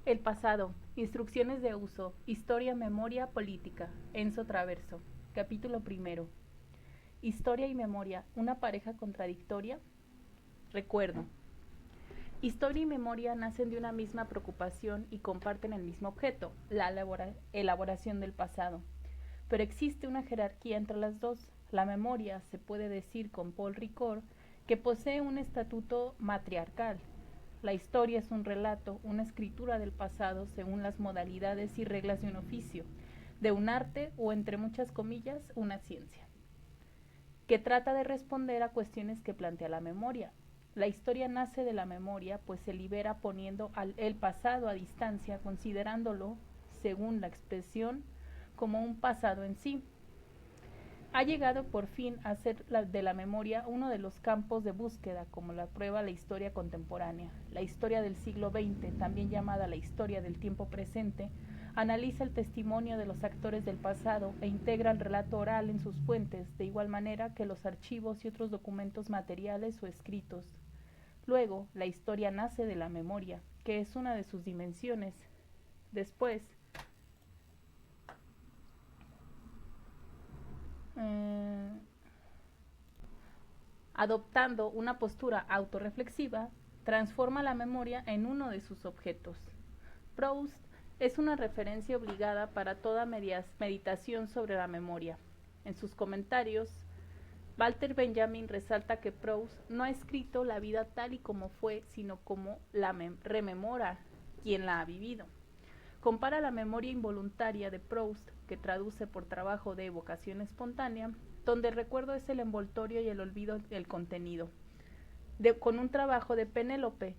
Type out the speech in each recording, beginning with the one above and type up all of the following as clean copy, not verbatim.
El pasado, instrucciones de uso, historia, memoria, política. Enzo Traverso. Capítulo primero. Historia y memoria, una pareja contradictoria. Recuerdo. Historia y memoria nacen de una misma preocupación y comparten el mismo objeto, la elaboración del pasado. Pero existe una jerarquía entre las dos. La memoria, se puede decir con Paul Ricoeur, que posee un estatuto matriarcal. La historia es un relato, una escritura del pasado según las modalidades y reglas de un oficio, de un arte o, entre muchas comillas, una ciencia, que trata de responder a cuestiones que plantea la memoria. La historia nace de la memoria, pues se libera poniendo el pasado a distancia, considerándolo, según la expresión, como un pasado en sí. Ha llegado por fin a ser de la memoria uno de los campos de búsqueda, como la prueba la historia contemporánea. La historia del siglo XX, también llamada la historia del tiempo presente, analiza el testimonio de los actores del pasado e integra el relato oral en sus fuentes, de igual manera que los archivos y otros documentos materiales o escritos. Luego, la historia nace de la memoria, que es una de sus dimensiones. Después, adoptando una postura autorreflexiva, transforma la memoria en uno de sus objetos. Proust es una referencia obligada para toda meditación sobre la memoria. En sus comentarios, Walter Benjamin resalta que Proust no ha escrito la vida tal y como fue, sino como la rememora quien la ha vivido. Compara la memoria involuntaria de Proust, que traduce por trabajo de evocación espontánea, donde el recuerdo es el envoltorio y el olvido el contenido, con un trabajo de Penélope,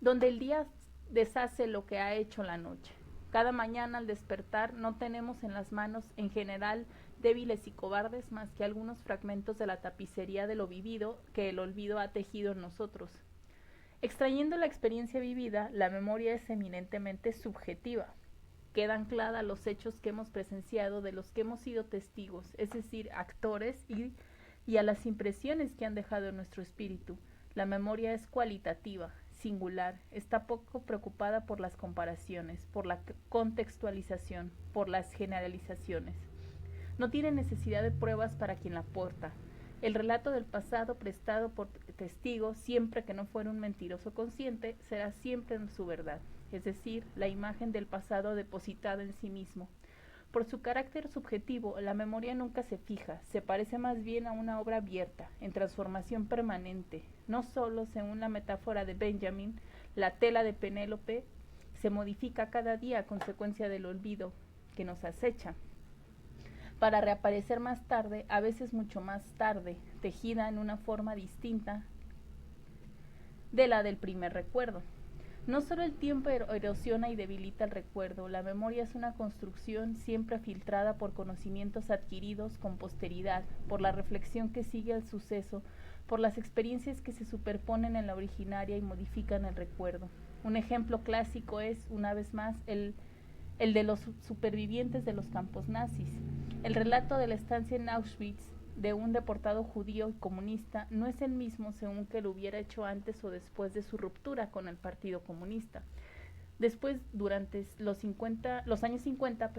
donde el día deshace lo que ha hecho la noche. Cada mañana al despertar no tenemos en las manos, en general, débiles y cobardes, más que algunos fragmentos de la tapicería de lo vivido que el olvido ha tejido en nosotros. Extrayendo la experiencia vivida, la memoria es eminentemente subjetiva. Queda anclada a los hechos que hemos presenciado, de los que hemos sido testigos, es decir, actores, y a las impresiones que han dejado en nuestro espíritu. La memoria es cualitativa, singular, está poco preocupada por las comparaciones, por la contextualización, por las generalizaciones. No tiene necesidad de pruebas para quien la porta. El relato del pasado prestado por testigo, siempre que no fuera un mentiroso consciente, será siempre en su verdad, es decir, la imagen del pasado depositada en sí mismo. Por su carácter subjetivo, la memoria nunca se fija, se parece más bien a una obra abierta, en transformación permanente. No solo, según la metáfora de Benjamin, la tela de Penélope se modifica cada día a consecuencia del olvido que nos acecha, para reaparecer más tarde, a veces mucho más tarde, tejida en una forma distinta de la del primer recuerdo. No solo el tiempo erosiona y debilita el recuerdo, la memoria es una construcción siempre filtrada por conocimientos adquiridos con posteridad, por la reflexión que sigue al suceso, por las experiencias que se superponen en la originaria y modifican el recuerdo. Un ejemplo clásico es, una vez más, el de los supervivientes de los campos nazis. El relato de la estancia en Auschwitz de un deportado judío y comunista no es el mismo según que lo hubiera hecho antes o después de su ruptura con el Partido Comunista. Después, durante los años 50,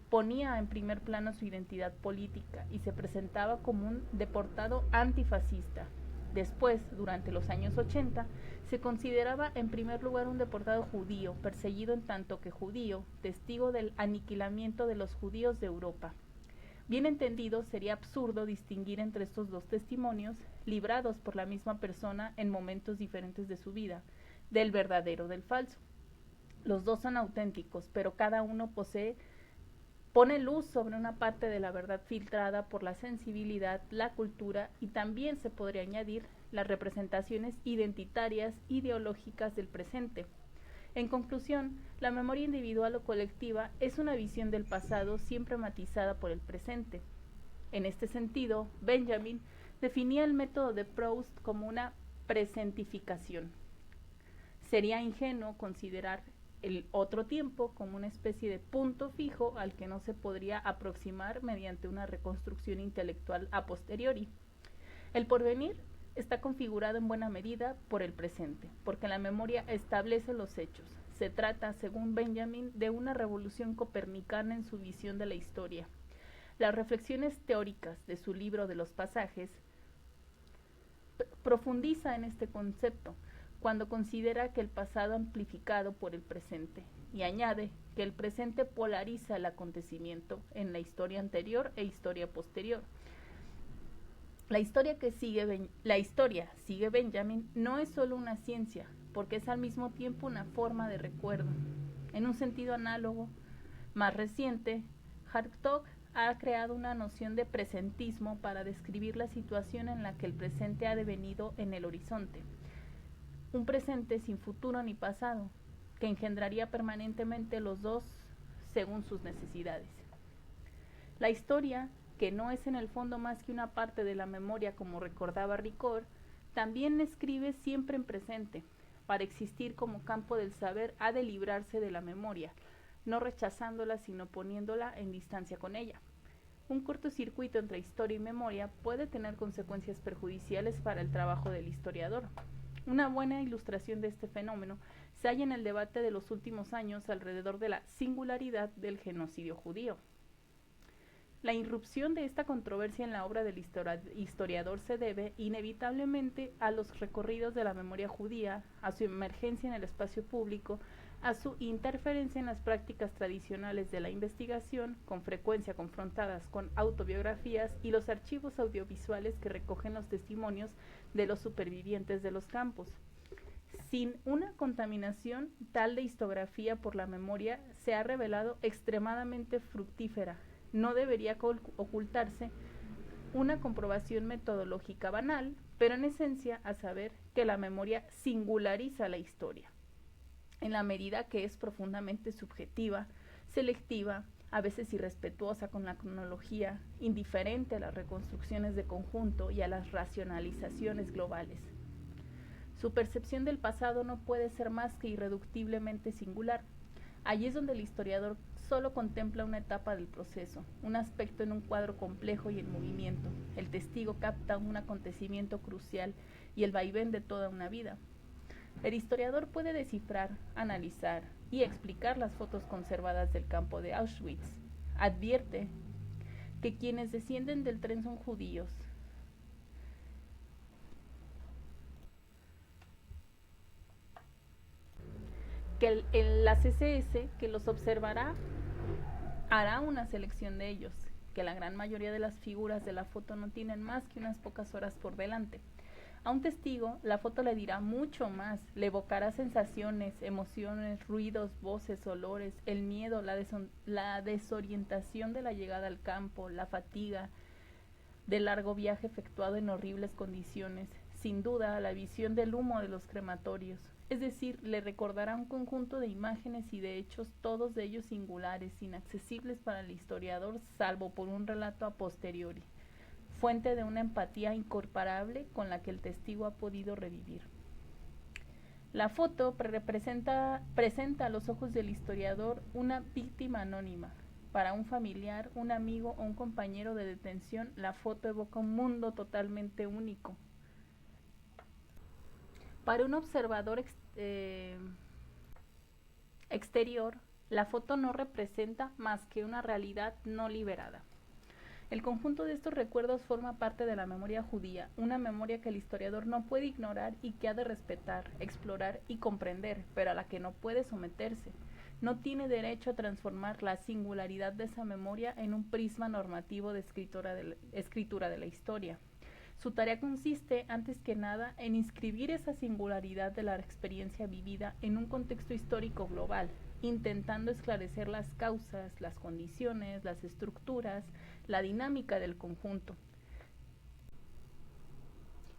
ponía en primer plano su identidad política y se presentaba como un deportado antifascista. Después, durante los años 80, se consideraba en primer lugar un deportado judío, perseguido en tanto que judío, testigo del aniquilamiento de los judíos de Europa. Bien entendido, sería absurdo distinguir entre estos dos testimonios, librados por la misma persona en momentos diferentes de su vida, del verdadero del falso. Los dos son auténticos, pero cada uno pone luz sobre una parte de la verdad filtrada por la sensibilidad, la cultura y también se podría añadir las representaciones identitarias ideológicas del presente. En conclusión, la memoria individual o colectiva es una visión del pasado siempre matizada por el presente. En este sentido, Benjamin definía el método de Proust como una presentificación. Sería ingenuo considerar el otro tiempo como una especie de punto fijo al que no se podría aproximar mediante una reconstrucción intelectual a posteriori. El porvenir está configurado en buena medida por el presente, porque la memoria establece los hechos, Se trata, según Benjamin, de una revolución copernicana en su visión de la historia. Las reflexiones teóricas de su libro de los pasajes profundiza en este concepto cuando considera que el pasado amplificado por el presente y añade que el presente polariza el acontecimiento en la historia anterior e historia posterior. La historia sigue Benjamin no es solo una ciencia, porque es al mismo tiempo una forma de recuerdo. En un sentido análogo, más reciente, Hartog ha creado una noción de presentismo para describir la situación en la que el presente ha devenido en el horizonte. Un presente sin futuro ni pasado, que engendraría permanentemente los dos según sus necesidades. La historia, que no es en el fondo más que una parte de la memoria como recordaba Ricord, también escribe siempre en presente. Para existir como campo del saber ha de librarse de la memoria, no rechazándola sino poniéndola en distancia con ella. Un cortocircuito entre historia y memoria puede tener consecuencias perjudiciales para el trabajo del historiador. Una buena ilustración de este fenómeno se halla en el debate de los últimos años alrededor de la singularidad del genocidio judío. La irrupción de esta controversia en la obra del historiador se debe inevitablemente a los recorridos de la memoria judía, a su emergencia en el espacio público, a su interferencia en las prácticas tradicionales de la investigación, con frecuencia confrontadas con autobiografías y los archivos audiovisuales que recogen los testimonios de los supervivientes de los campos. Sin una contaminación tal de historiografía por la memoria se ha revelado extremadamente fructífera. No debería ocultarse una comprobación metodológica banal, pero en esencia a saber que la memoria singulariza la historia, en la medida que es profundamente subjetiva, selectiva, a veces irrespetuosa con la cronología, indiferente a las reconstrucciones de conjunto y a las racionalizaciones globales. Su percepción del pasado no puede ser más que irreductiblemente singular. Allí es donde el historiador solo contempla una etapa del proceso, un aspecto en un cuadro complejo y en movimiento. El testigo capta un acontecimiento crucial y el vaivén de toda una vida. El historiador puede descifrar, analizar y explicar las fotos conservadas del campo de Auschwitz. Advierte que quienes descienden del tren son judíos. Que la CSS que los observará hará una selección de ellos, que la gran mayoría de las figuras de la foto no tienen más que unas pocas horas por delante. A un testigo, la foto le dirá mucho más, le evocará sensaciones, emociones, ruidos, voces, olores, el miedo, la desorientación de la llegada al campo, la fatiga del largo viaje efectuado en horribles condiciones, sin duda la visión del humo de los crematorios. Es decir, le recordará un conjunto de imágenes y de hechos, todos de ellos singulares, inaccesibles para el historiador, salvo por un relato a posteriori, fuente de una empatía incomparable con la que el testigo ha podido revivir. La foto presenta a los ojos del historiador una víctima anónima. Para un familiar, un amigo o un compañero de detención, la foto evoca un mundo totalmente único. Para un observador exterior, la foto no representa más que una realidad no liberada. El conjunto de estos recuerdos forma parte de la memoria judía, una memoria que el historiador no puede ignorar y que ha de respetar, explorar y comprender, pero a la que no puede someterse. No tiene derecho a transformar la singularidad de esa memoria en un prisma normativo de escritura de la historia. Su tarea consiste, antes que nada, en inscribir esa singularidad de la experiencia vivida en un contexto histórico global, intentando esclarecer las causas, las condiciones, las estructuras, la dinámica del conjunto.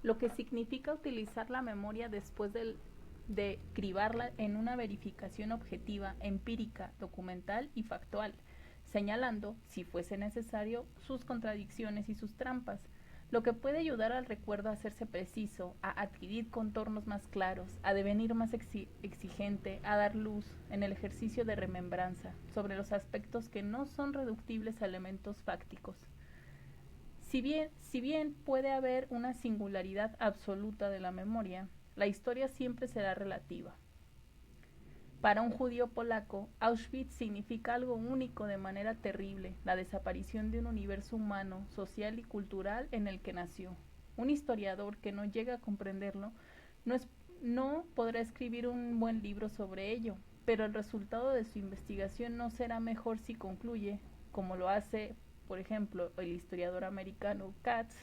Lo que significa utilizar la memoria después de cribarla en una verificación objetiva, empírica, documental y factual, señalando, si fuese necesario, sus contradicciones y sus trampas, lo que puede ayudar al recuerdo a hacerse preciso, a adquirir contornos más claros, a devenir más exigente, a dar luz, en el ejercicio de remembranza, sobre los aspectos que no son reductibles a elementos fácticos. Si bien puede haber una singularidad absoluta de la memoria, la historia siempre será relativa. Para un judío polaco, Auschwitz significa algo único de manera terrible, la desaparición de un universo humano, social y cultural en el que nació. Un historiador que no llega a comprenderlo no podrá escribir un buen libro sobre ello, pero el resultado de su investigación no será mejor si concluye, como lo hace, por ejemplo, el historiador americano Katz,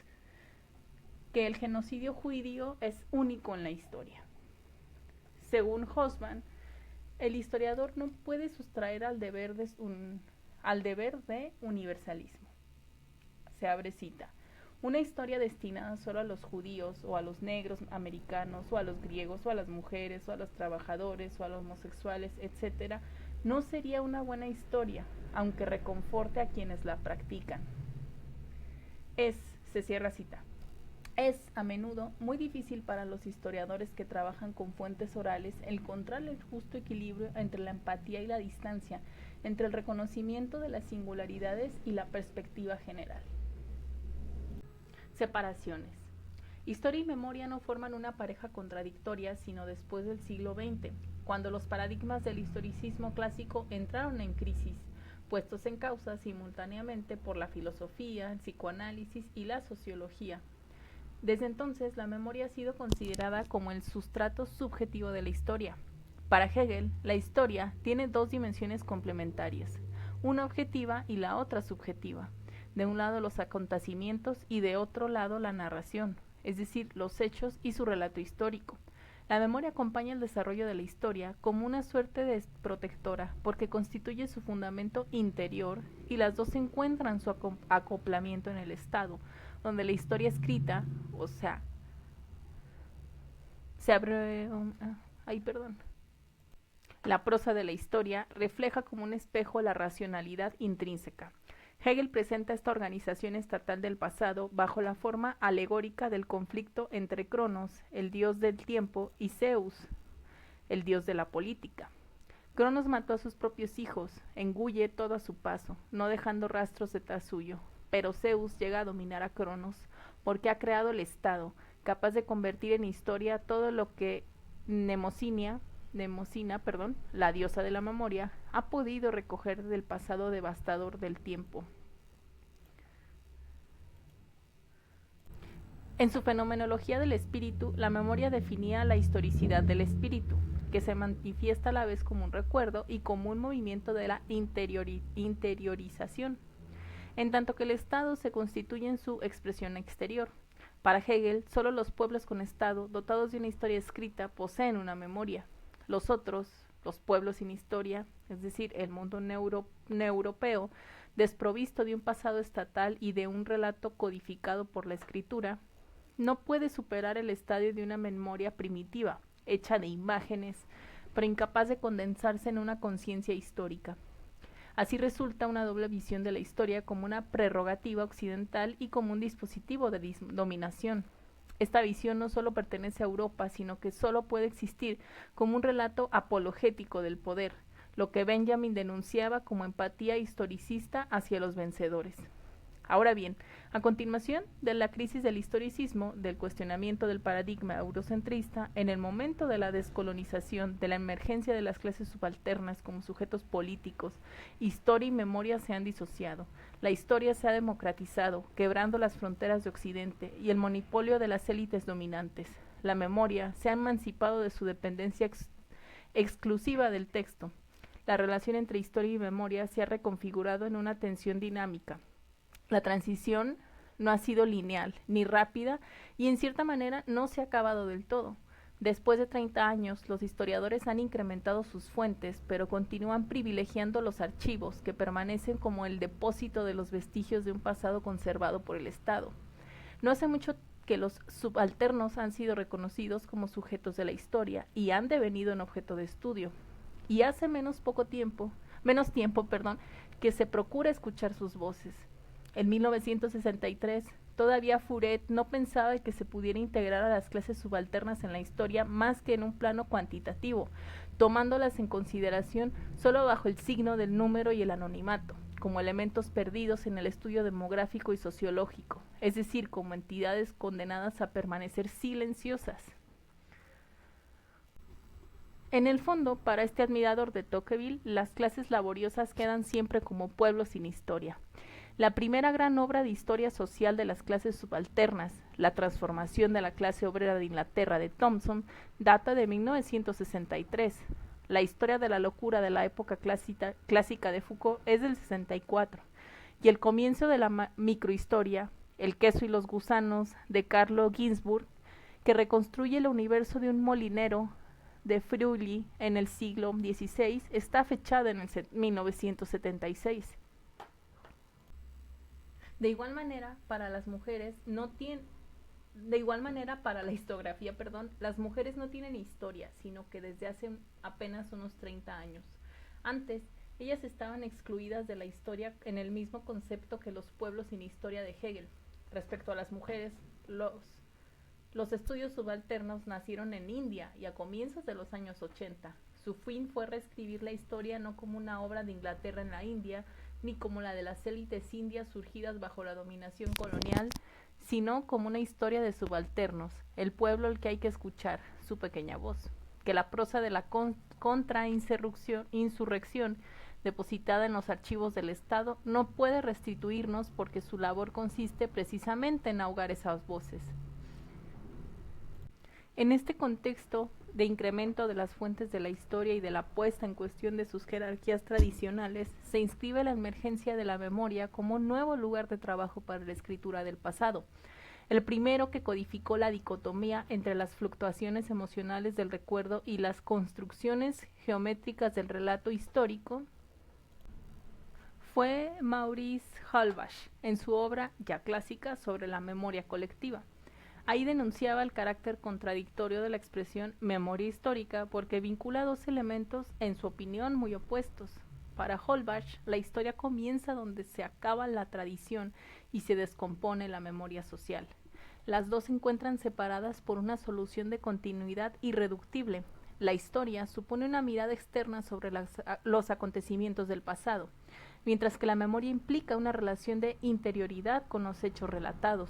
que el genocidio judío es único en la historia. Según Hobsbawm, el historiador no puede sustraer al deber de universalismo. Se abre cita. Una historia destinada solo a los judíos o a los negros americanos o a los griegos o a las mujeres o a los trabajadores o a los homosexuales, etc., no sería una buena historia, aunque reconforte a quienes la practican. Se cierra cita. Es, a menudo, muy difícil para los historiadores que trabajan con fuentes orales encontrar el justo equilibrio entre la empatía y la distancia, entre el reconocimiento de las singularidades y la perspectiva general. Separaciones. Historia y memoria no forman una pareja contradictoria, sino después del siglo XX, cuando los paradigmas del historicismo clásico entraron en crisis, puestos en causa simultáneamente por la filosofía, el psicoanálisis y la sociología. Desde entonces, la memoria ha sido considerada como el sustrato subjetivo de la historia. Para Hegel, la historia tiene dos dimensiones complementarias, una objetiva y la otra subjetiva. De un lado los acontecimientos y de otro lado la narración, es decir, los hechos y su relato histórico. La memoria acompaña el desarrollo de la historia como una suerte de protectora, porque constituye su fundamento interior y las dos encuentran su acoplamiento en el Estado, donde la historia escrita, la prosa de la historia refleja como un espejo la racionalidad intrínseca. Hegel presenta esta organización estatal del pasado bajo la forma alegórica del conflicto entre Cronos, el dios del tiempo, y Zeus, el dios de la política. Cronos mató a sus propios hijos, engulle todo a su paso, no dejando rastros detrás suyo. Pero Zeus llega a dominar a Cronos porque ha creado el Estado, capaz de convertir en historia todo lo que Mnemosina, la diosa de la memoria, ha podido recoger del pasado devastador del tiempo. En su fenomenología del espíritu, la memoria definía la historicidad del espíritu, que se manifiesta a la vez como un recuerdo y como un movimiento de la interiorización, en tanto que el Estado se constituye en su expresión exterior. Para Hegel, solo los pueblos con Estado, dotados de una historia escrita, poseen una memoria. Los otros, los pueblos sin historia, es decir, el mundo neuropeo, desprovisto de un pasado estatal y de un relato codificado por la escritura, no puede superar el estadio de una memoria primitiva, hecha de imágenes, pero incapaz de condensarse en una conciencia histórica. Así resulta una doble visión de la historia como una prerrogativa occidental y como un dispositivo de dominación. Esta visión no solo pertenece a Europa, sino que solo puede existir como un relato apologético del poder, lo que Benjamin denunciaba como empatía historicista hacia los vencedores. Ahora bien, a continuación de la crisis del historicismo, del cuestionamiento del paradigma eurocentrista, en el momento de la descolonización, de la emergencia de las clases subalternas como sujetos políticos, historia y memoria se han disociado. La historia se ha democratizado, quebrando las fronteras de Occidente y el monopolio de las élites dominantes. La memoria se ha emancipado de su dependencia exclusiva del texto. La relación entre historia y memoria se ha reconfigurado en una tensión dinámica. La transición no ha sido lineal ni rápida y en cierta manera no se ha acabado del todo. Después de 30 años, los historiadores han incrementado sus fuentes, pero continúan privilegiando los archivos que permanecen como el depósito de los vestigios de un pasado conservado por el Estado. No hace mucho que los subalternos han sido reconocidos como sujetos de la historia y han devenido en objeto de estudio. Y hace menos tiempo, que se procura escuchar sus voces. En 1963, todavía Furet no pensaba que se pudiera integrar a las clases subalternas en la historia más que en un plano cuantitativo, tomándolas en consideración solo bajo el signo del número y el anonimato, como elementos perdidos en el estudio demográfico y sociológico, es decir, como entidades condenadas a permanecer silenciosas. En el fondo, para este admirador de Tocqueville, las clases laboriosas quedan siempre como pueblos sin historia. La primera gran obra de historia social de las clases subalternas, La transformación de la clase obrera de Inglaterra de Thompson, data de 1963. La historia de la locura de la época clásica de Foucault es del 64. Y el comienzo de la microhistoria, El queso y los gusanos, de Carlo Ginzburg, que reconstruye el universo de un molinero de Friuli en el siglo XVI, está fechada en el 1976. De igual manera, para las mujeres no tienen de igual manera, para la historiografía, las mujeres no tienen historia, sino que desde hace apenas unos 30 años. Antes, ellas estaban excluidas de la historia en el mismo concepto que los pueblos sin historia de Hegel. Respecto a las mujeres, los estudios subalternos nacieron en India y a comienzos de los años 80. Su fin fue reescribir la historia no como una obra de Inglaterra en la India, ni como la de las élites indias surgidas bajo la dominación colonial, sino como una historia de subalternos, el pueblo al que hay que escuchar, su pequeña voz. Que la prosa de la contrainsurrección depositada en los archivos del Estado no puede restituirnos porque su labor consiste precisamente en ahogar esas voces. En este contexto de incremento de las fuentes de la historia y de la puesta en cuestión de sus jerarquías tradicionales, se inscribe la emergencia de la memoria como un nuevo lugar de trabajo para la escritura del pasado. El primero que codificó la dicotomía entre las fluctuaciones emocionales del recuerdo y las construcciones geométricas del relato histórico fue Maurice Halbach, en su obra ya clásica sobre la memoria colectiva. Ahí denunciaba el carácter contradictorio de la expresión memoria histórica porque vincula dos elementos, en su opinión, muy opuestos. Para Halbach, la historia comienza donde se acaba la tradición y se descompone la memoria social. Las dos se encuentran separadas por una solución de continuidad irreductible. La historia supone una mirada externa sobre los acontecimientos del pasado, mientras que la memoria implica una relación de interioridad con los hechos relatados.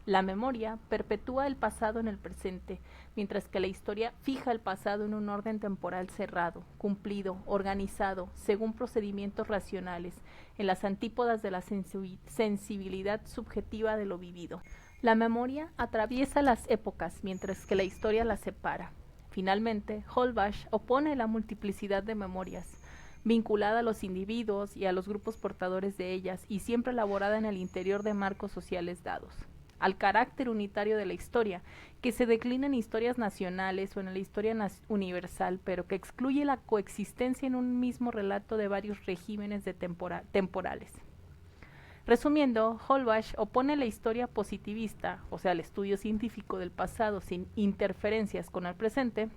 La memoria perpetúa el pasado en el presente, mientras que la historia fija el pasado en un orden temporal cerrado, cumplido, organizado, según procedimientos racionales, en las antípodas de la sensibilidad subjetiva de lo vivido. La memoria atraviesa las épocas, mientras que la historia las separa. Finalmente, Halbach opone la multiplicidad de memorias, vinculada a los individuos y a los grupos portadores de ellas, y siempre elaborada en el interior de marcos sociales dados, al carácter unitario de la historia, que se declina en historias nacionales o en la historia universal, pero que excluye la coexistencia en un mismo relato de varios regímenes temporales. Resumiendo, Halbach opone la historia positivista, o sea, el estudio científico del pasado sin interferencias con el presente,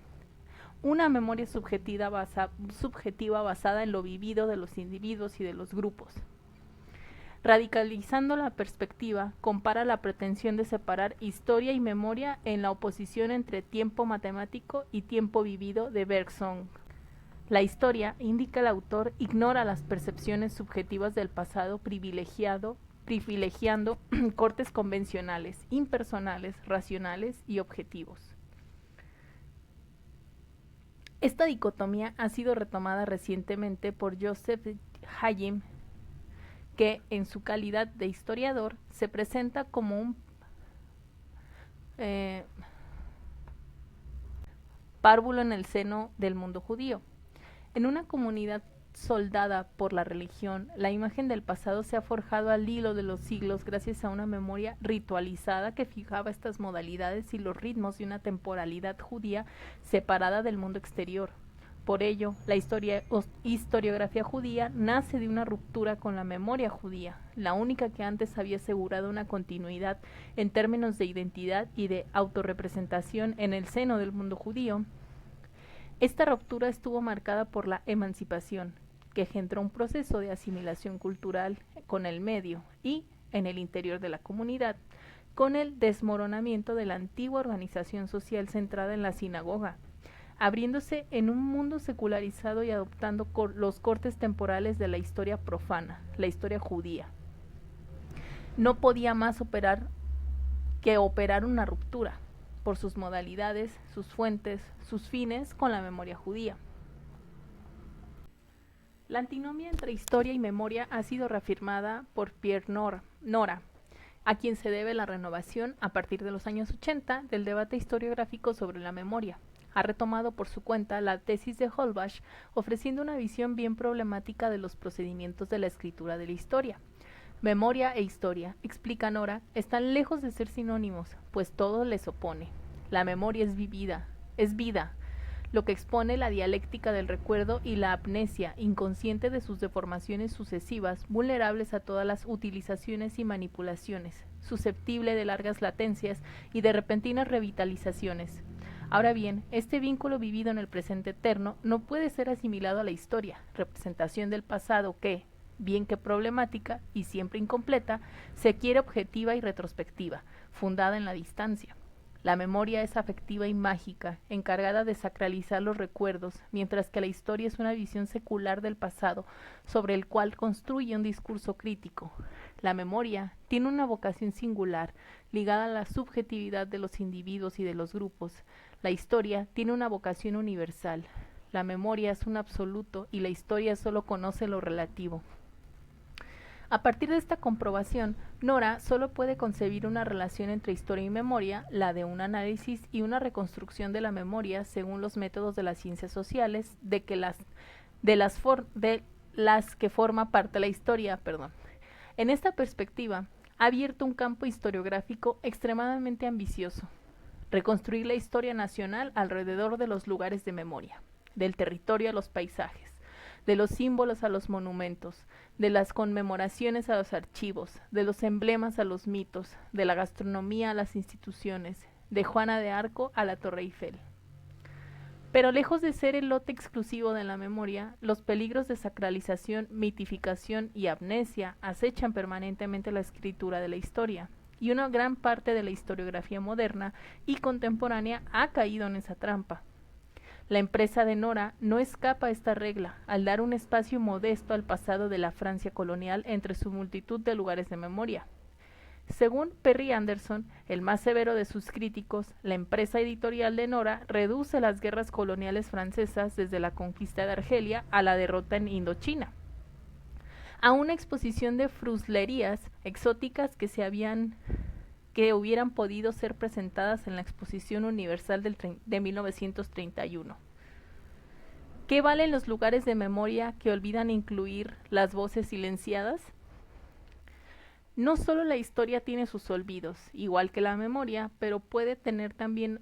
una memoria subjetiva basada en lo vivido de los individuos y de los grupos. Radicalizando la perspectiva, compara la pretensión de separar historia y memoria en la oposición entre tiempo matemático y tiempo vivido de Bergson. La historia, indica el autor, ignora las percepciones subjetivas del pasado privilegiando cortes convencionales, impersonales, racionales y objetivos. Esta dicotomía ha sido retomada recientemente por Joseph Hayem, que en su calidad de historiador se presenta como un párvulo en el seno del mundo judío. En una comunidad soldada por la religión, la imagen del pasado se ha forjado al hilo de los siglos gracias a una memoria ritualizada que fijaba estas modalidades y los ritmos de una temporalidad judía separada del mundo exterior. Por ello, la historiografía judía nace de una ruptura con la memoria judía, la única que antes había asegurado una continuidad en términos de identidad y de autorrepresentación en el seno del mundo judío. Esta ruptura estuvo marcada por la emancipación, que engendró un proceso de asimilación cultural con el medio y, en el interior de la comunidad, con el desmoronamiento de la antigua organización social centrada en la sinagoga, abriéndose en un mundo secularizado y adoptando los cortes temporales de la historia profana, la historia judía. No podía más operar una ruptura. por sus modalidades, sus fuentes, sus fines con la memoria judía. La antinomia entre historia y memoria ha sido reafirmada por Pierre Nora, a quien se debe la renovación a partir de los años 80 del debate historiográfico sobre la memoria. Ha retomado por su cuenta la tesis de Holbach, ofreciendo una visión bien problemática de los procedimientos de la escritura de la historia. Memoria e historia, explica Nora, están lejos de ser sinónimos, pues todo les opone. La memoria es vida, lo que expone la dialéctica del recuerdo y la amnesia, inconsciente de sus deformaciones sucesivas, vulnerables a todas las utilizaciones y manipulaciones, susceptible de largas latencias y de repentinas revitalizaciones. Ahora bien, este vínculo vivido en el presente eterno no puede ser asimilado a la historia, representación del pasado que, bien que problemática y siempre incompleta, se quiere objetiva y retrospectiva, fundada en la distancia. La memoria es afectiva y mágica, encargada de sacralizar los recuerdos, mientras que la historia es una visión secular del pasado, sobre el cual construye un discurso crítico. La memoria tiene una vocación singular, ligada a la subjetividad de los individuos y de los grupos. La historia tiene una vocación universal. La memoria es un absoluto y la historia solo conoce lo relativo. A partir de esta comprobación, Nora solo puede concebir una relación entre historia y memoria, la de un análisis y una reconstrucción de la memoria según los métodos de las ciencias sociales, de las que forma parte la historia. En esta perspectiva, ha abierto un campo historiográfico extremadamente ambicioso: reconstruir la historia nacional alrededor de los lugares de memoria, del territorio a los paisajes, de los símbolos a los monumentos, de las conmemoraciones a los archivos, de los emblemas a los mitos, de la gastronomía a las instituciones, de Juana de Arco a la Torre Eiffel. Pero lejos de ser el lote exclusivo de la memoria, los peligros de sacralización, mitificación y amnesia acechan permanentemente la escritura de la historia, y una gran parte de la historiografía moderna y contemporánea ha caído en esa trampa. La empresa de Nora no escapa a esta regla, al dar un espacio modesto al pasado de la Francia colonial entre su multitud de lugares de memoria. Según Perry Anderson, el más severo de sus críticos, la empresa editorial de Nora reduce las guerras coloniales francesas desde la conquista de Argelia a la derrota en Indochina, a una exposición de fruslerías exóticas que hubieran podido ser presentadas en la Exposición Universal de 1931. ¿Qué valen los lugares de memoria que olvidan incluir las voces silenciadas? No solo la historia tiene sus olvidos, igual que la memoria, pero puede también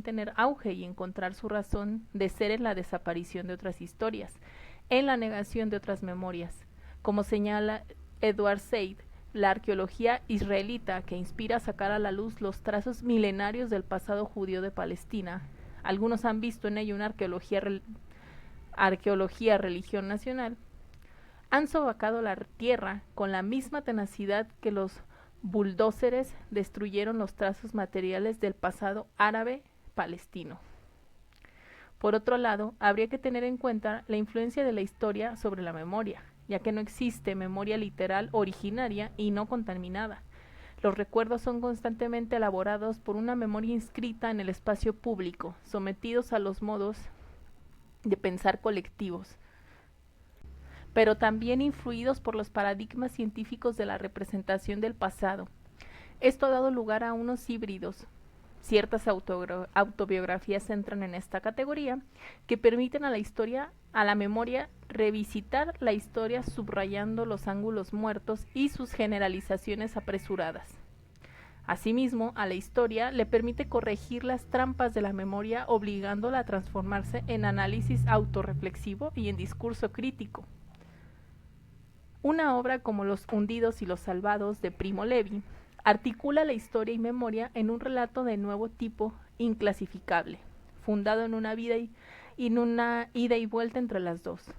tener auge y encontrar su razón de ser en la desaparición de otras historias, en la negación de otras memorias. Como señala Edward Said, la arqueología israelita, que inspira a sacar a la luz los trazos milenarios del pasado judío de Palestina. Algunos han visto en ello una arqueología religión nacional. Han sobacado la tierra con la misma tenacidad que los bulldóceres destruyeron los trazos materiales del pasado árabe palestino. Por otro lado, habría que tener en cuenta la influencia de la historia sobre la memoria, ya que no existe memoria literal originaria y no contaminada. Los recuerdos son constantemente elaborados por una memoria inscrita en el espacio público, sometidos a los modos de pensar colectivos, pero también influidos por los paradigmas científicos de la representación del pasado. Esto ha dado lugar a unos híbridos. Ciertas autobiografías entran en esta categoría, que permiten a la memoria, revisitar la historia subrayando los ángulos muertos y sus generalizaciones apresuradas. Asimismo, a la historia le permite corregir las trampas de la memoria, obligándola a transformarse en análisis autorreflexivo y en discurso crítico. Una obra como Los hundidos y los salvados de Primo Levi articula la historia y memoria en un relato de nuevo tipo inclasificable, fundado en una ida y vuelta entre las dos.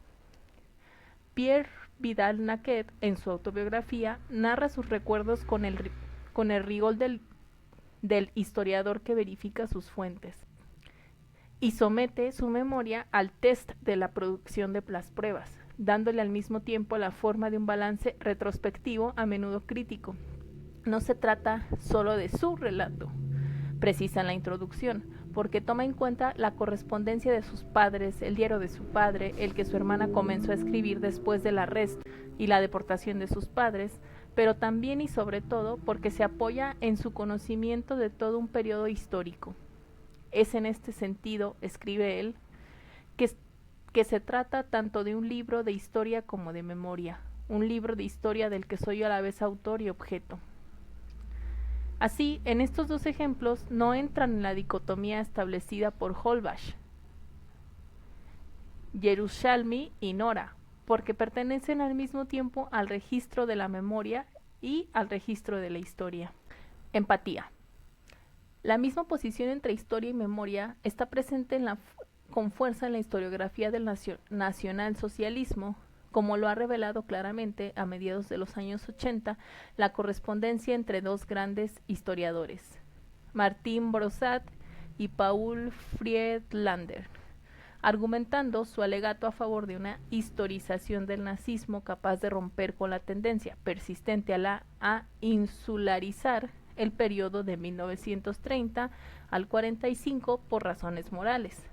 Pierre Vidal-Naquet, en su autobiografía, narra sus recuerdos con el rigor del historiador que verifica sus fuentes y somete su memoria al test de la producción de las pruebas, dándole al mismo tiempo la forma de un balance retrospectivo, a menudo crítico. No se trata solo de su relato, precisa en la introducción, porque toma en cuenta la correspondencia de sus padres, el diario de su padre, el que su hermana comenzó a escribir después del arresto y la deportación de sus padres, pero también y sobre todo porque se apoya en su conocimiento de todo un periodo histórico. Es en este sentido, escribe él, que se trata tanto de un libro de historia como de memoria, un libro de historia del que soy a la vez autor y objeto. Así, en estos dos ejemplos no entran en la dicotomía establecida por Holbach, Yerushalmi y Nora, porque pertenecen al mismo tiempo al registro de la memoria y al registro de la historia. Empatía. La misma posición entre historia y memoria está presente con fuerza en la historiografía del nacionalsocialismo, como lo ha revelado claramente a mediados de los años 80 la correspondencia entre dos grandes historiadores, Martin Brossat y Paul Friedlander, argumentando su alegato a favor de una historización del nazismo capaz de romper con la tendencia persistente a insularizar el periodo de 1930 al 45 por razones morales.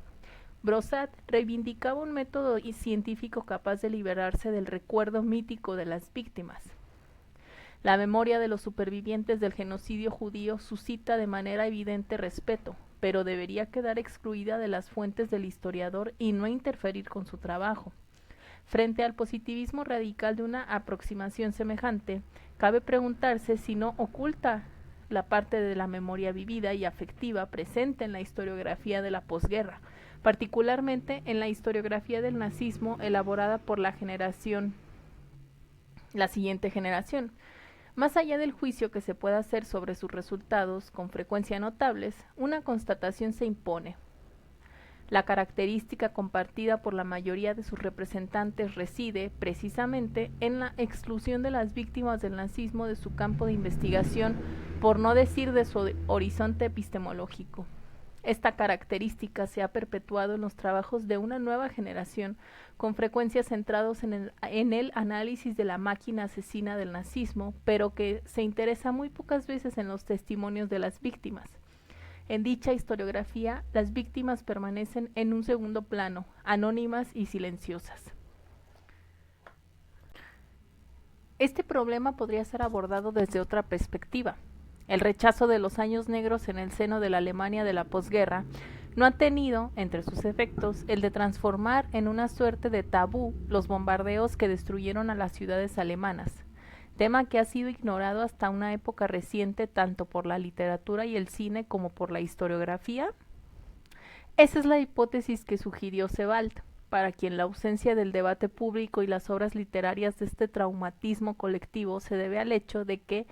Brossat reivindicaba un método científico capaz de liberarse del recuerdo mítico de las víctimas. La memoria de los supervivientes del genocidio judío suscita de manera evidente respeto, pero debería quedar excluida de las fuentes del historiador y no interferir con su trabajo. Frente al positivismo radical de una aproximación semejante, cabe preguntarse si no oculta la parte de la memoria vivida y afectiva presente en la historiografía de la posguerra, particularmente en la historiografía del nazismo elaborada por la siguiente generación. Más allá del juicio que se pueda hacer sobre sus resultados, con frecuencia notables, una constatación se impone. La característica compartida por la mayoría de sus representantes reside, precisamente, en la exclusión de las víctimas del nazismo de su campo de investigación, por no decir de su horizonte epistemológico. Esta característica se ha perpetuado en los trabajos de una nueva generación, con frecuencia centrados en el análisis de la máquina asesina del nazismo, pero que se interesa muy pocas veces en los testimonios de las víctimas. En dicha historiografía, las víctimas permanecen en un segundo plano, anónimas y silenciosas. Este problema podría ser abordado desde otra perspectiva. El rechazo de los años negros en el seno de la Alemania de la posguerra no ha tenido, entre sus efectos, el de transformar en una suerte de tabú los bombardeos que destruyeron a las ciudades alemanas, tema que ha sido ignorado hasta una época reciente tanto por la literatura y el cine como por la historiografía. Esa es la hipótesis que sugirió Sebald, para quien la ausencia del debate público y las obras literarias de este traumatismo colectivo se debe al hecho de que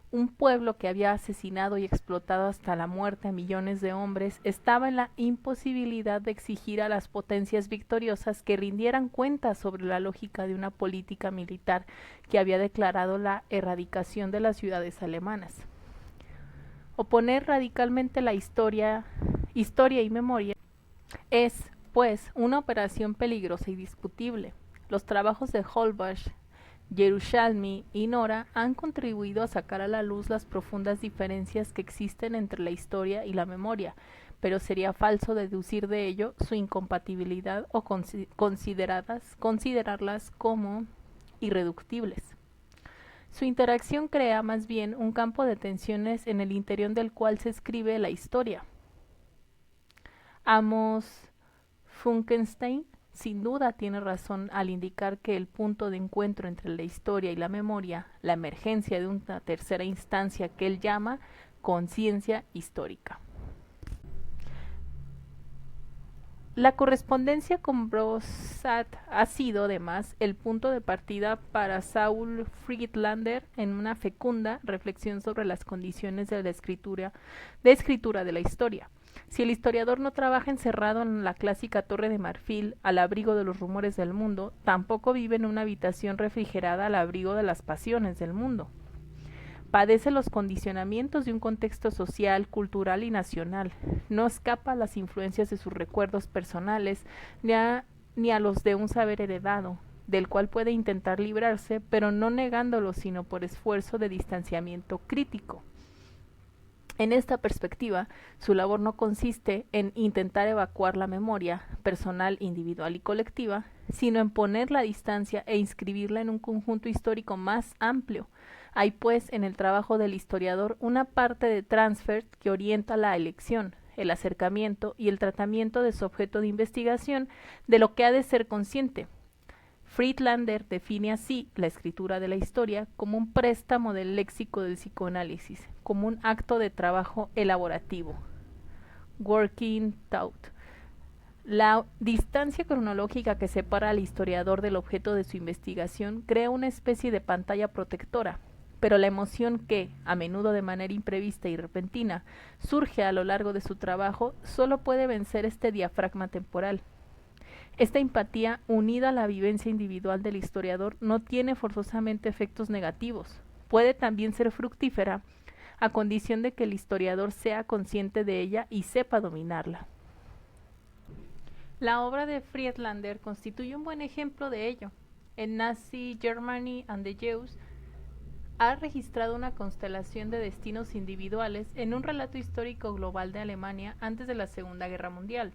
un pueblo que había asesinado y explotado hasta la muerte a millones de hombres estaba en la imposibilidad de exigir a las potencias victoriosas que rindieran cuentas sobre la lógica de una política militar que había declarado la erradicación de las ciudades alemanas. Oponer radicalmente la historia y memoria es, pues, una operación peligrosa y discutible. Los trabajos de Holbach, Yerushalmi y Nora han contribuido a sacar a la luz las profundas diferencias que existen entre la historia y la memoria, pero sería falso deducir de ello su incompatibilidad o considerarlas como irreductibles. Su interacción crea más bien un campo de tensiones en el interior del cual se escribe la historia. Amos Funkenstein sin duda tiene razón al indicar que el punto de encuentro entre la historia y la memoria, la emergencia de una tercera instancia que él llama conciencia histórica. La correspondencia con Brossat ha sido, además, el punto de partida para Saul Friedlander en una fecunda reflexión sobre las condiciones de escritura de la historia. Si el historiador no trabaja encerrado en la clásica torre de marfil al abrigo de los rumores del mundo, tampoco vive en una habitación refrigerada al abrigo de las pasiones del mundo. Padece los condicionamientos de un contexto social, cultural y nacional. No escapa a las influencias de sus recuerdos personales ni a los de un saber heredado, del cual puede intentar librarse, pero no negándolo, sino por esfuerzo de distanciamiento crítico. En esta perspectiva, su labor no consiste en intentar evacuar la memoria personal, individual y colectiva, sino en poner la distancia e inscribirla en un conjunto histórico más amplio. Hay pues en el trabajo del historiador una parte de transfer que orienta la elección, el acercamiento y el tratamiento de su objeto de investigación de lo que ha de ser consciente. Friedlander define así la escritura de la historia como un préstamo del léxico del psicoanálisis, como un acto de trabajo elaborativo. Working thought. La distancia cronológica que separa al historiador del objeto de su investigación crea una especie de pantalla protectora, pero la emoción que, a menudo de manera imprevista y repentina, surge a lo largo de su trabajo solo puede vencer este diafragma temporal. Esta empatía, unida a la vivencia individual del historiador, no tiene forzosamente efectos negativos. Puede también ser fructífera, a condición de que el historiador sea consciente de ella y sepa dominarla. La obra de Friedlander constituye un buen ejemplo de ello. En Nazi Germany and the Jews ha registrado una constelación de destinos individuales en un relato histórico global de Alemania antes de la Segunda Guerra Mundial.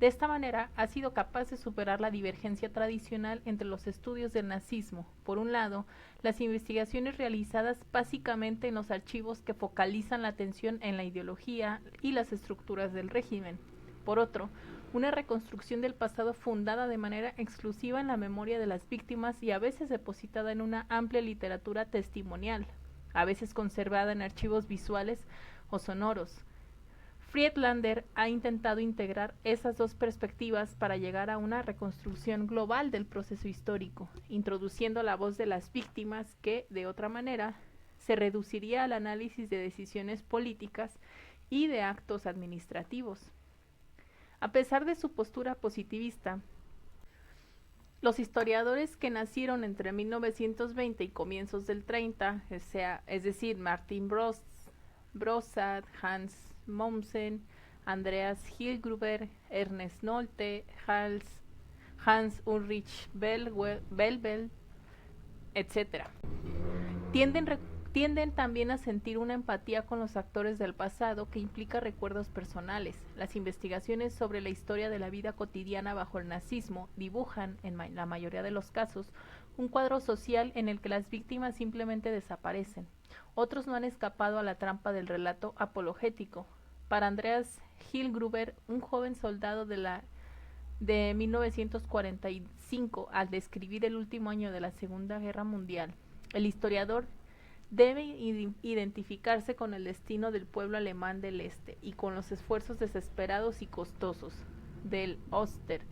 De esta manera, ha sido capaz de superar la divergencia tradicional entre los estudios del nazismo. Por un lado, las investigaciones realizadas básicamente en los archivos que focalizan la atención en la ideología y las estructuras del régimen. Por otro, una reconstrucción del pasado fundada de manera exclusiva en la memoria de las víctimas y a veces depositada en una amplia literatura testimonial, a veces conservada en archivos visuales o sonoros. Friedlander ha intentado integrar esas dos perspectivas para llegar a una reconstrucción global del proceso histórico, introduciendo la voz de las víctimas que, de otra manera, se reduciría al análisis de decisiones políticas y de actos administrativos. A pesar de su postura positivista, los historiadores que nacieron entre 1920 y comienzos del 30, es decir, Martin Brossard, Hans Mommsen, Andreas Hillgruber, Ernest Nolte, Hans Ulrich Belbel, etc., tienden también a sentir una empatía con los actores del pasado que implica recuerdos personales. Las investigaciones sobre la historia de la vida cotidiana bajo el nazismo dibujan, en la mayoría de los casos, un cuadro social en el que las víctimas simplemente desaparecen. Otros no han escapado a la trampa del relato apologético. Para Andreas Hillgruber, un joven soldado de 1945, al describir el último año de la Segunda Guerra Mundial, el historiador debe identificarse con el destino del pueblo alemán del Este y con los esfuerzos desesperados y costosos del Oster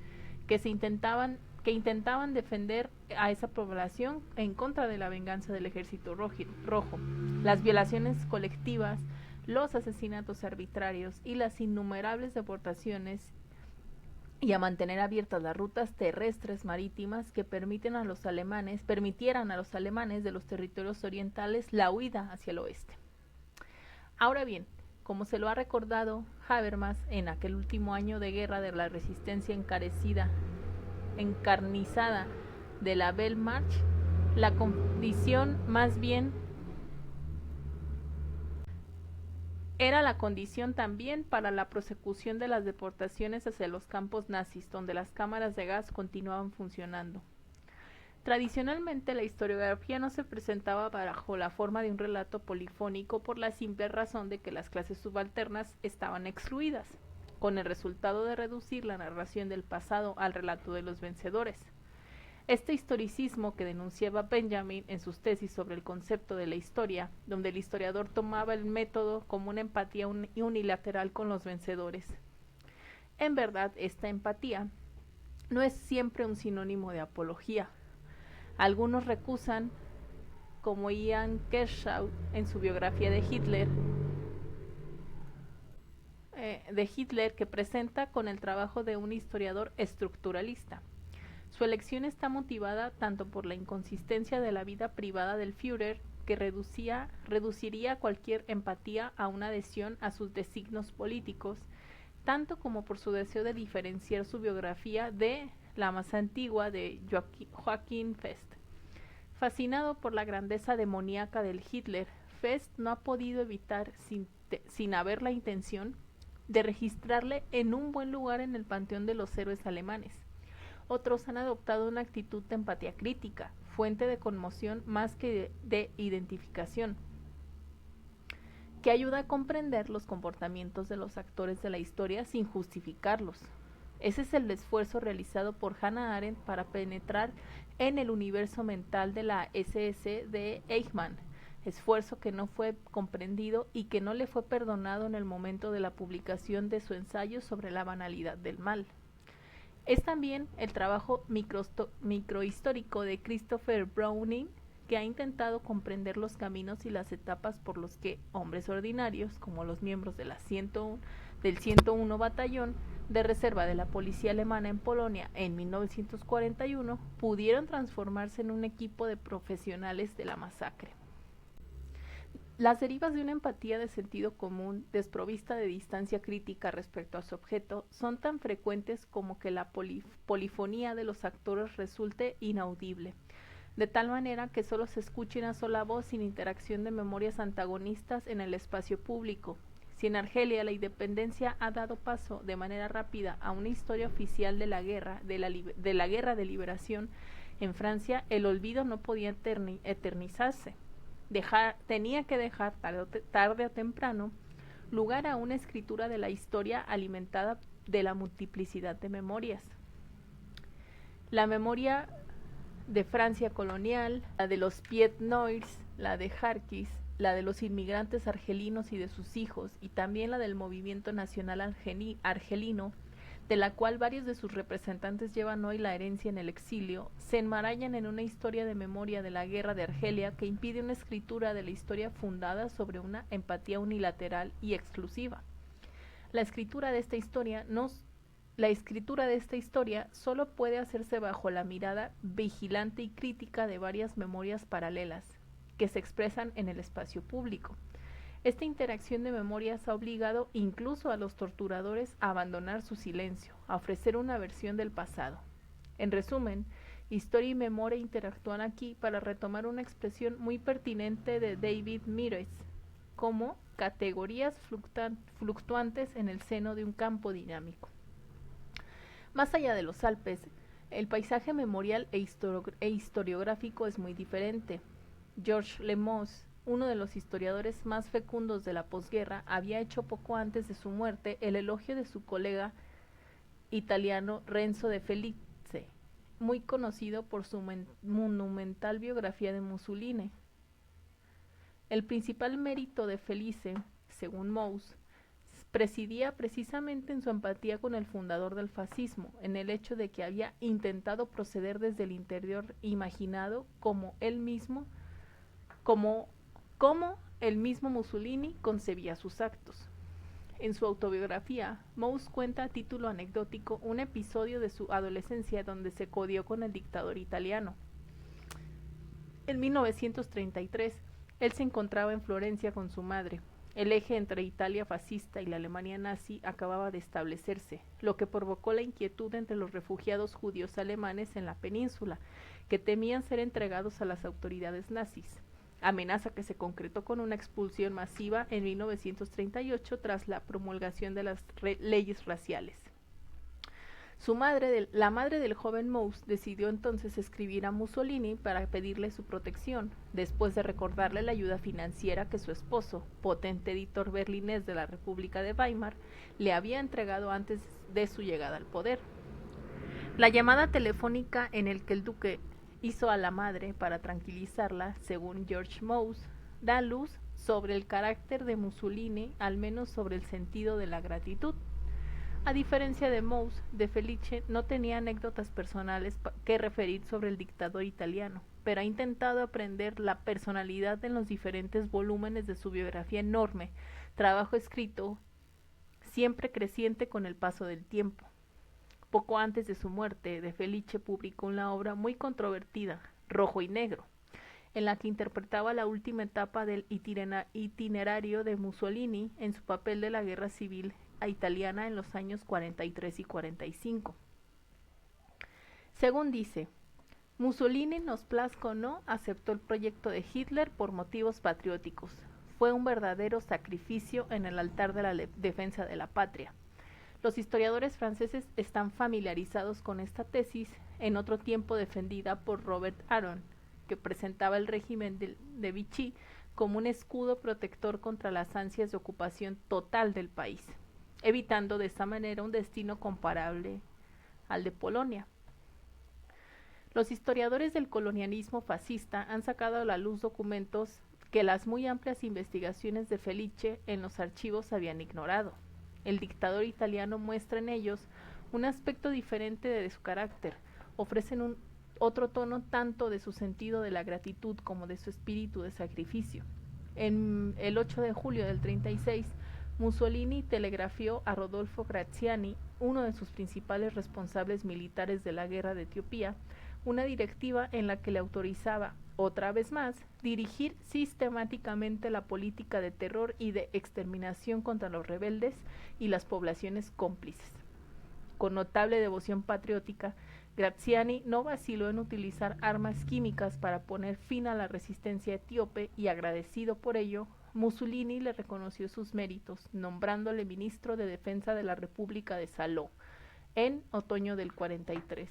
que intentaban defender a esa población en contra de la venganza del ejército rojo. Las violaciones colectivas, los asesinatos arbitrarios y las innumerables deportaciones y a mantener abiertas las rutas terrestres marítimas que permitieran a los alemanes de los territorios orientales la huida hacia el oeste. Ahora bien, como se lo ha recordado Habermas en aquel último año de guerra de la resistencia encarnizada de la Wehrmacht, la condición más bien era la condición también para la prosecución de las deportaciones hacia los campos nazis, donde las cámaras de gas continuaban funcionando. Tradicionalmente, la historiografía no se presentaba bajo la forma de un relato polifónico por la simple razón de que las clases subalternas estaban excluidas, con el resultado de reducir la narración del pasado al relato de los vencedores. Este historicismo que denunciaba Benjamin en sus tesis sobre el concepto de la historia, donde el historiador tomaba el método como una empatía unilateral con los vencedores. En verdad, esta empatía no es siempre un sinónimo de apología. Algunos recusan, como Ian Kershaw en su biografía de Hitler, que presenta con el trabajo de un historiador estructuralista. Su elección está motivada tanto por la inconsistencia de la vida privada del Führer, que reduciría cualquier empatía a una adhesión a sus designios políticos, tanto como por su deseo de diferenciar su biografía de la más antigua de Joachim Fest. Fascinado por la grandeza demoníaca del Hitler, Fest no ha podido evitar, sin haber la intención, de registrarle en un buen lugar en el panteón de los héroes alemanes. Otros han adoptado una actitud de empatía crítica, fuente de conmoción más que de identificación, que ayuda a comprender los comportamientos de los actores de la historia sin justificarlos. Ese es el esfuerzo realizado por Hannah Arendt para penetrar en el universo mental de la SS de Eichmann, esfuerzo que no fue comprendido y que no le fue perdonado en el momento de la publicación de su ensayo sobre la banalidad del mal. Es también el trabajo microhistórico de Christopher Browning, que ha intentado comprender los caminos y las etapas por los que hombres ordinarios, como los miembros de del 101 Batallón de Reserva de la Policía Alemana en Polonia en 1941, pudieron transformarse en un equipo de profesionales de la masacre. Las derivas de una empatía de sentido común, desprovista de distancia crítica respecto a su objeto, son tan frecuentes como que la polifonía de los actores resulte inaudible, de tal manera que solo se escuche una sola voz sin interacción de memorias antagonistas en el espacio público. Si en Argelia la independencia ha dado paso de manera rápida a una historia oficial de la guerra de liberación, en Francia el olvido no podía eternizarse. Tenía que dejar tarde o temprano lugar a una escritura de la historia alimentada de la multiplicidad de memorias. La memoria de Francia colonial, la de los Pied Noirs, la de Jarquis, la de los inmigrantes argelinos y de sus hijos, y también la del movimiento nacional argelino, de la cual varios de sus representantes llevan hoy la herencia en el exilio, se enmarañan en una historia de memoria de la guerra de Argelia que impide una escritura de la historia fundada sobre una empatía unilateral y exclusiva. La escritura de esta historia solo puede hacerse bajo la mirada vigilante y crítica de varias memorias paralelas que se expresan en el espacio público. Esta interacción de memorias ha obligado incluso a los torturadores a abandonar su silencio, a ofrecer una versión del pasado. En resumen, historia y memoria interactúan aquí para retomar una expresión muy pertinente de David Mires, como categorías fluctuantes en el seno de un campo dinámico. Más allá de los Alpes, el paisaje memorial e historiográfico es muy diferente. Georges Lemos, uno de los historiadores más fecundos de la posguerra, había hecho poco antes de su muerte el elogio de su colega italiano Renzo de Felice, muy conocido por su monumental biografía de Mussolini. El principal mérito de Felice, según Mauss, presidía precisamente en su empatía con el fundador del fascismo, en el hecho de que había intentado proceder desde el interior imaginado como el mismo Mussolini concebía sus actos. En su autobiografía, Mauss cuenta a título anecdótico un episodio de su adolescencia donde se codió con el dictador italiano. En 1933, él se encontraba en Florencia con su madre. El eje entre Italia fascista y la Alemania nazi acababa de establecerse, lo que provocó la inquietud entre los refugiados judíos alemanes en la península, que temían ser entregados a las autoridades nazis. Amenaza que se concretó con una expulsión masiva en 1938 tras la promulgación de las leyes raciales. La madre del joven Mauss decidió entonces escribir a Mussolini para pedirle su protección, después de recordarle la ayuda financiera que su esposo, potente editor berlinés de la República de Weimar, le había entregado antes de su llegada al poder. La llamada telefónica en el que el duque hizo a la madre para tranquilizarla, según George Mauss, da luz sobre el carácter de Mussolini, al menos sobre el sentido de la gratitud. A diferencia de Mauss, de Felice no tenía anécdotas personales que referir sobre el dictador italiano, pero ha intentado aprender la personalidad en los diferentes volúmenes de su biografía enorme, trabajo escrito siempre creciente con el paso del tiempo. Poco antes de su muerte, De Felice publicó una obra muy controvertida, Rojo y Negro, en la que interpretaba la última etapa del itinerario de Mussolini en su papel de la guerra civil italiana en los años 43 y 45. Según dice, Mussolini, nos plazca o no, aceptó el proyecto de Hitler por motivos patrióticos. Fue un verdadero sacrificio en el altar de la defensa de la patria. Los historiadores franceses están familiarizados con esta tesis, en otro tiempo defendida por Robert Aron, que presentaba el régimen de Vichy como un escudo protector contra las ansias de ocupación total del país, evitando de esta manera un destino comparable al de Polonia. Los historiadores del colonialismo fascista han sacado a la luz documentos que las muy amplias investigaciones de Felice en los archivos habían ignorado. El dictador italiano muestra en ellos un aspecto diferente de su carácter, ofrecen otro tono tanto de su sentido de la gratitud como de su espíritu de sacrificio. En el 8 de julio del 36, Mussolini telegrafió a Rodolfo Graziani, uno de sus principales responsables militares de la guerra de Etiopía, una directiva en la que le autorizaba, otra vez más, dirigir sistemáticamente la política de terror y de exterminación contra los rebeldes y las poblaciones cómplices. Con notable devoción patriótica, Graziani no vaciló en utilizar armas químicas para poner fin a la resistencia etíope y, agradecido por ello, Mussolini le reconoció sus méritos, nombrándole ministro de Defensa de la República de Saló en otoño del 43.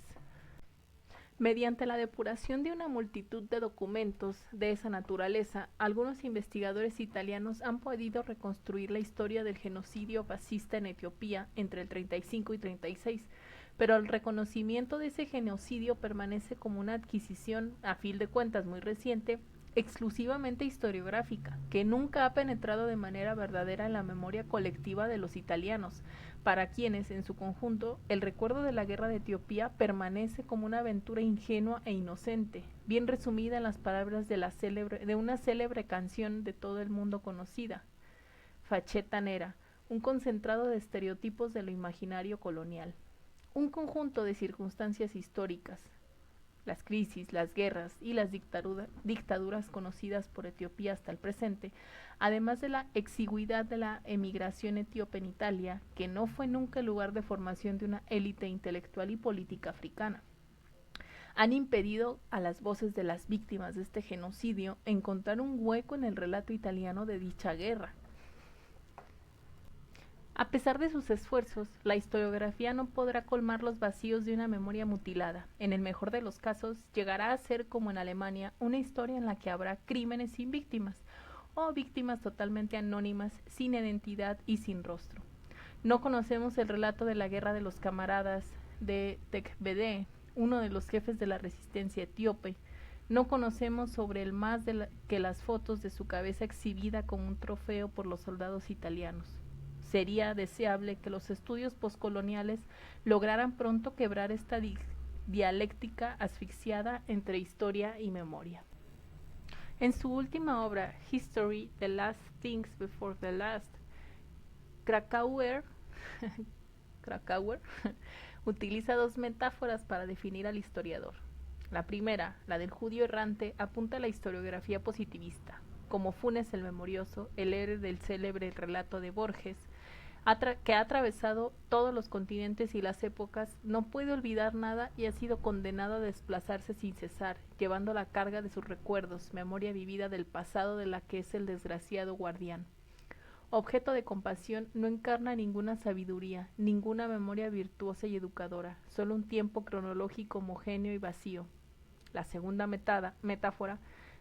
Mediante la depuración de una multitud de documentos de esa naturaleza, algunos investigadores italianos han podido reconstruir la historia del genocidio fascista en Etiopía entre el 35 y 36, pero el reconocimiento de ese genocidio permanece como una adquisición, a fin de cuentas muy reciente, exclusivamente historiográfica, que nunca ha penetrado de manera verdadera en la memoria colectiva de los italianos, para quienes, en su conjunto, el recuerdo de la guerra de Etiopía permanece como una aventura ingenua e inocente, bien resumida en las palabras de una célebre canción de todo el mundo conocida, Faceta Nera, un concentrado de estereotipos de lo imaginario colonial. Un conjunto de circunstancias históricas, las crisis, las guerras y las dictaduras conocidas por Etiopía hasta el presente, además de la exigüidad de la emigración etíope en Italia, que no fue nunca el lugar de formación de una élite intelectual y política africana, han impedido a las voces de las víctimas de este genocidio encontrar un hueco en el relato italiano de dicha guerra. A pesar de sus esfuerzos, la historiografía no podrá colmar los vacíos de una memoria mutilada. En el mejor de los casos, llegará a ser, como en Alemania, una historia en la que habrá crímenes sin víctimas, o víctimas totalmente anónimas, sin identidad y sin rostro. No conocemos el relato de la guerra de los camaradas de Tekbede, uno de los jefes de la resistencia etíope. No conocemos sobre él más que las fotos de su cabeza exhibida como un trofeo por los soldados italianos. Sería deseable que los estudios postcoloniales lograran pronto quebrar esta dialéctica asfixiada entre historia y memoria. En su última obra, History, The Last Things Before the Last, Krakauer utiliza dos metáforas para definir al historiador. La primera, la del judío errante, apunta a la historiografía positivista, como Funes el Memorioso, el héroe del célebre relato de Borges, que ha atravesado todos los continentes y las épocas, no puede olvidar nada y ha sido condenado a desplazarse sin cesar, llevando la carga de sus recuerdos, memoria vivida del pasado de la que es el desgraciado guardián. Objeto de compasión, no encarna ninguna sabiduría, ninguna memoria virtuosa y educadora, solo un tiempo cronológico homogéneo y vacío. La segunda metáfora,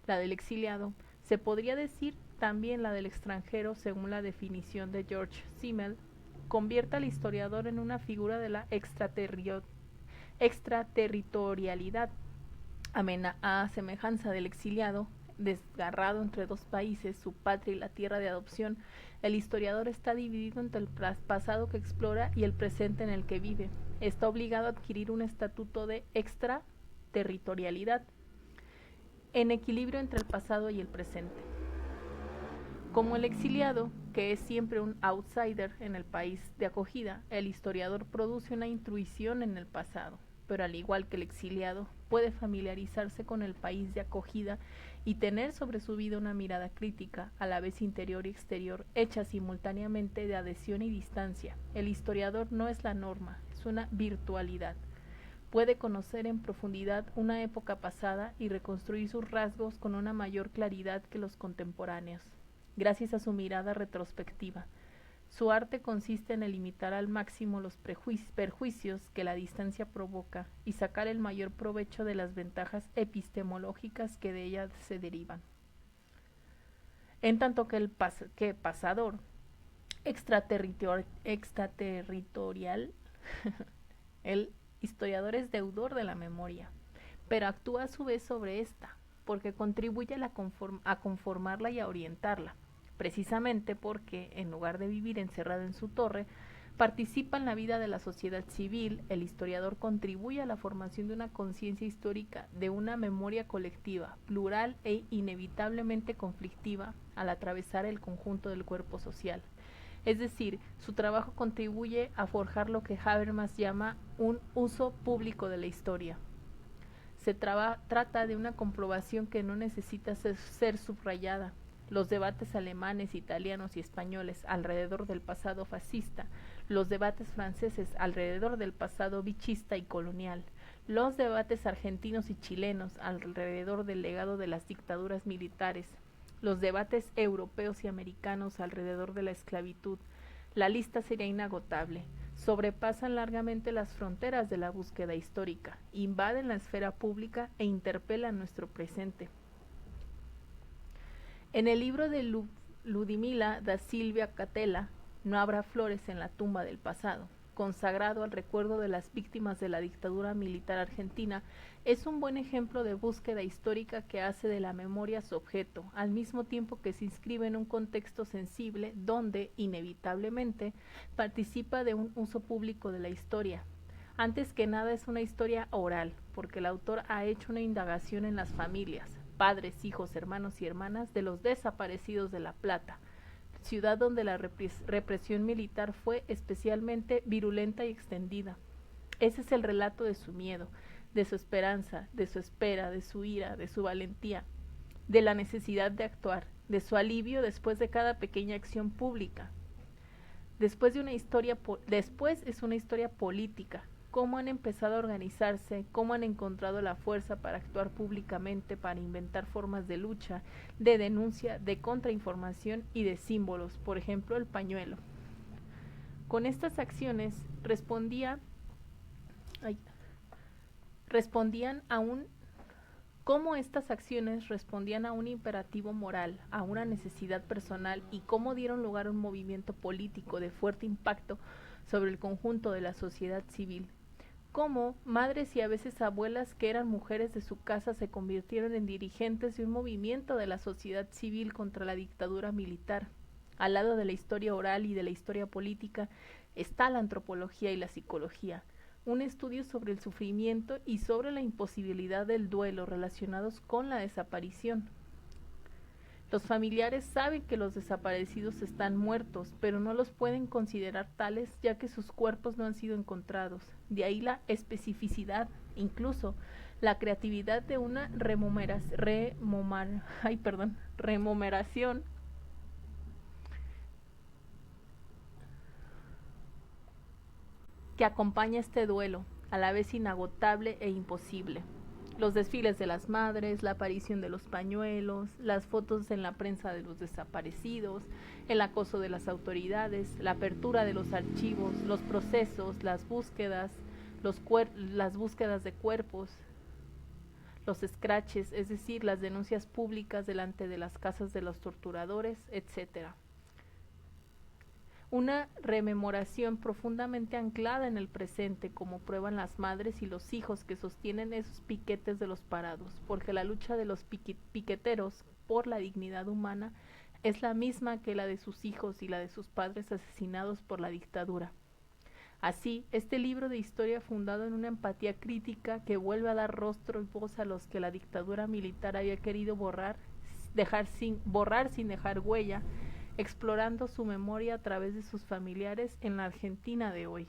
la del exiliado, se podría decir también la del extranjero según la definición de George Simmel, convierte al historiador en una figura de la extraterritorialidad. A semejanza del exiliado, desgarrado entre dos países, su patria y la tierra de adopción, el historiador está dividido entre el pasado que explora y el presente en el que vive. Está obligado a adquirir un estatuto de extraterritorialidad, en equilibrio entre el pasado y el presente. Como el exiliado, que es siempre un outsider en el país de acogida, el historiador produce una intuición en el pasado, pero al igual que el exiliado, puede familiarizarse con el país de acogida y tener sobre su vida una mirada crítica, a la vez interior y exterior, hecha simultáneamente de adhesión y distancia. El historiador no es la norma, es una virtualidad. Puede conocer en profundidad una época pasada y reconstruir sus rasgos con una mayor claridad que los contemporáneos, gracias a su mirada retrospectiva. Su arte consiste en limitar al máximo los perjuicios que la distancia provoca y sacar el mayor provecho de las ventajas epistemológicas que de ella se derivan. En tanto que el pasador extraterritorial, el historiador es deudor de la memoria, pero actúa a su vez sobre esta, porque contribuye a conformarla y a orientarla, precisamente porque, en lugar de vivir encerrado en su torre, participa en la vida de la sociedad civil. El historiador contribuye a la formación de una conciencia histórica, de una memoria colectiva, plural e inevitablemente conflictiva al atravesar el conjunto del cuerpo social. Es decir, su trabajo contribuye a forjar lo que Habermas llama un uso público de la historia. Se trata de una comprobación que no necesita ser subrayada. Los debates alemanes, italianos y españoles alrededor del pasado fascista, los debates franceses alrededor del pasado vichista y colonial, los debates argentinos y chilenos alrededor del legado de las dictaduras militares, los debates europeos y americanos alrededor de la esclavitud. La lista sería inagotable. Sobrepasan largamente las fronteras de la búsqueda histórica, invaden la esfera pública e interpelan nuestro presente. En el libro de Ludmila da Silva Catella, No habrá flores en la tumba del pasado, consagrado al recuerdo de las víctimas de la dictadura militar argentina, es un buen ejemplo de búsqueda histórica que hace de la memoria su objeto, al mismo tiempo que se inscribe en un contexto sensible donde, inevitablemente, participa de un uso público de la historia. Antes que nada es una historia oral, porque el autor ha hecho una indagación en las familias, padres, hijos, hermanos y hermanas de los desaparecidos de La Plata, ciudad donde la represión militar fue especialmente virulenta y extendida. Ese es el relato de su miedo, de su esperanza, de su espera, de su ira, de su valentía, de la necesidad de actuar, de su alivio después de cada pequeña acción pública. Después es una historia política, cómo han empezado a organizarse, cómo han encontrado la fuerza para actuar públicamente, para inventar formas de lucha, de denuncia, de contrainformación y de símbolos, por ejemplo el pañuelo. Con estas acciones respondían a un imperativo moral, a una necesidad personal y cómo dieron lugar a un movimiento político de fuerte impacto sobre el conjunto de la sociedad civil. Cómo madres y a veces abuelas que eran mujeres de su casa se convirtieron en dirigentes de un movimiento de la sociedad civil contra la dictadura militar. Al lado de la historia oral y de la historia política está la antropología y la psicología, un estudio sobre el sufrimiento y sobre la imposibilidad del duelo relacionados con la desaparición. Los familiares saben que los desaparecidos están muertos, pero no los pueden considerar tales ya que sus cuerpos no han sido encontrados. De ahí la especificidad, incluso la creatividad de una remomeración que acompaña este duelo, a la vez inagotable e imposible. Los desfiles de las madres, la aparición de los pañuelos, las fotos en la prensa de los desaparecidos, el acoso de las autoridades, la apertura de los archivos, los procesos, las búsquedas de cuerpos, los scratches, es decir, las denuncias públicas delante de las casas de los torturadores, etc. Una rememoración profundamente anclada en el presente, como prueban las madres y los hijos que sostienen esos piquetes de los parados, porque la lucha de los piqueteros por la dignidad humana es la misma que la de sus hijos y la de sus padres asesinados por la dictadura. Así, este libro de historia fundado en una empatía crítica que vuelve a dar rostro y voz a los que la dictadura militar había querido borrar sin dejar huella, explorando su memoria a través de sus familiares en la Argentina de hoy.